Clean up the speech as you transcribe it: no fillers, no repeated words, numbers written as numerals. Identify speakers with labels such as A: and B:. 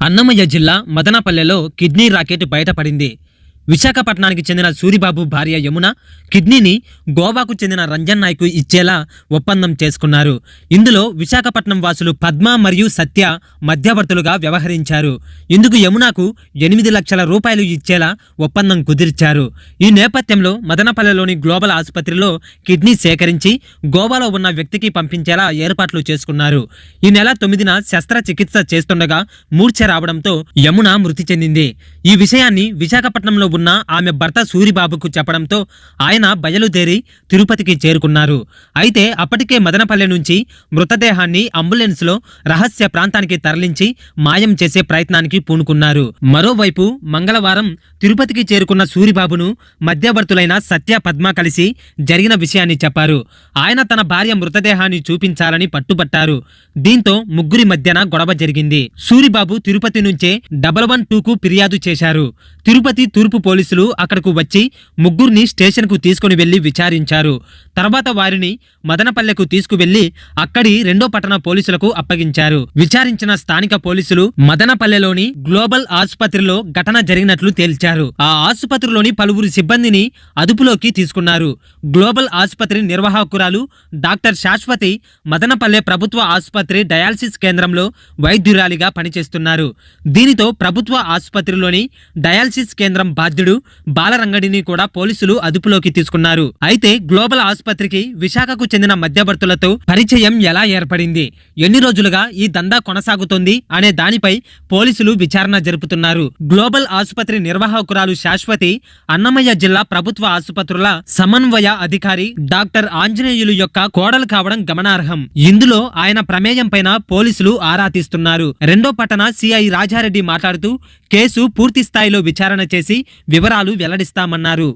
A: అన్నమయ్య జిల్లా మదనపల్లెలో kidney racket బయటపడింది. విశాఖపట్నానికి చెందిన సూరిబాబు భార్య యమున కిడ్నీని గోవాకు చెందిన రంజన్ నాయ్కు ఇచ్చేలా ఒప్పందం చేసుకున్నారు. ఇందులో విశాఖపట్నం వాసులు పద్మ మరియు సత్య మధ్యవర్తులుగా వ్యవహరించారు. ఇందుకు యమునకు 8 లక్షల రూపాయలు ఇచ్చేలా ఒప్పందం కుదిర్చారు. ఈ నేపథ్యంలో మదనపల్లెలోని గ్లోబల్ ఆసుపత్రిలో కిడ్నీ సేకరించి గోవాలో ఉన్న వ్యక్తికి పంపించేలా ఏర్పాట్లు చేసుకున్నారు. ఈ నెల 9న శస్త్రచికిత్స చేస్తుండగా మూర్ఛ రావడంతో యమున మృతి చెందింది. ఈ విషయాన్ని విశాఖపట్నంలో ఉన్న ఆమె భర్త సూరిబాబుకు చెప్పడంతో ఆయన బయలుదేరి తిరుపతికి చేరుకున్నారు. అయితే అప్పటికే మదనపల్లె నుంచి మృతదేహాన్ని అంబులెన్స్లో రహస్య ప్రాంతానికి తరలించి మాయం చేసే ప్రయత్నానికి పూనుకున్నారు. మరోవైపు మంగళవారం తిరుపతికి చేరుకున్న సూరిబాబును మధ్యవర్తులైన సత్య పద్మ కలిసి జరిగిన విషయాన్ని చెప్పారు. ఆయన తన భార్య మృతదేహాన్ని చూపించాలని పట్టుబట్టారు. దీంతో ముగ్గురి మధ్యన గొడవ జరిగింది. సూరిబాబు తిరుపతి నుంచే 112కు ఫిర్యాదు చేశారు. తిరుపతి తూర్పు పోలీసులు అక్కడకు వచ్చి ముగ్గురిని స్టేషన్కు తీసుకుని వెళ్లి విచారించారు. తర్వాత వారిని మదనపల్లెకు తీసుకువెళ్లి అక్కడి 2వ పట్టణ పోలీసులకు అప్పగించారు. విచారించిన స్థానిక పోలీసులు మదనపల్లెలోని గ్లోబల్ ఆసుపత్రిలో ఘటన జరిగినట్లు తేల్చారు. ఆ ఆసుపత్రిలోని పలువురు సిబ్బందిని అదుపులోకి తీసుకున్నారు. గ్లోబల్ ఆసుపత్రి నిర్వాహకురాలు డాక్టర్ శాశ్వతి మదనపల్లె ప్రభుత్వ ఆసుపత్రి డయాలసిస్ కేంద్రంలో వైద్యురాలిగా పనిచేస్తున్నారు. దీనితో ప్రభుత్వ ఆసుపత్రిలోని డయాలసిస్ కేంద్రం బాధ్యుడు బాలరంగడిని కూడా పోలీసులు అదుపులోకి తీసుకున్నారు. అయితే గ్లోబల్ ఆసుపత్రికి విశాఖకు చెందిన మధ్యవర్తులతో పరిచయం ఎలా ఏర్పడింది, ఎన్ని రోజులుగా ఈ దందా కొనసాగుతోంది అనే దానిపై పోలీసులు విచారణ జరుపుతున్నారు. గ్లోబల్ ఆసుపత్రి నిర్వాహకురాలు శాశ్వతి అన్నమయ్య జిల్లా ప్రభుత్వ ఆసుపత్రుల సమన్వయ అధికారి డాక్టర్ ఆంజనేయులు యొక్క కోడలు కావడం గమనార్హం. ఇందులో ఆయన ప్రమేయం పైన పోలీసులు ఆరా తీస్తున్నారు. 2వ పట్టణ సిఐ రాజారెడ్డి మాట్లాడుతూ కేసు పూర్తి స్థాయిలో విచారణ చేసి వివరాలు వెల్లడిస్తామన్నారు.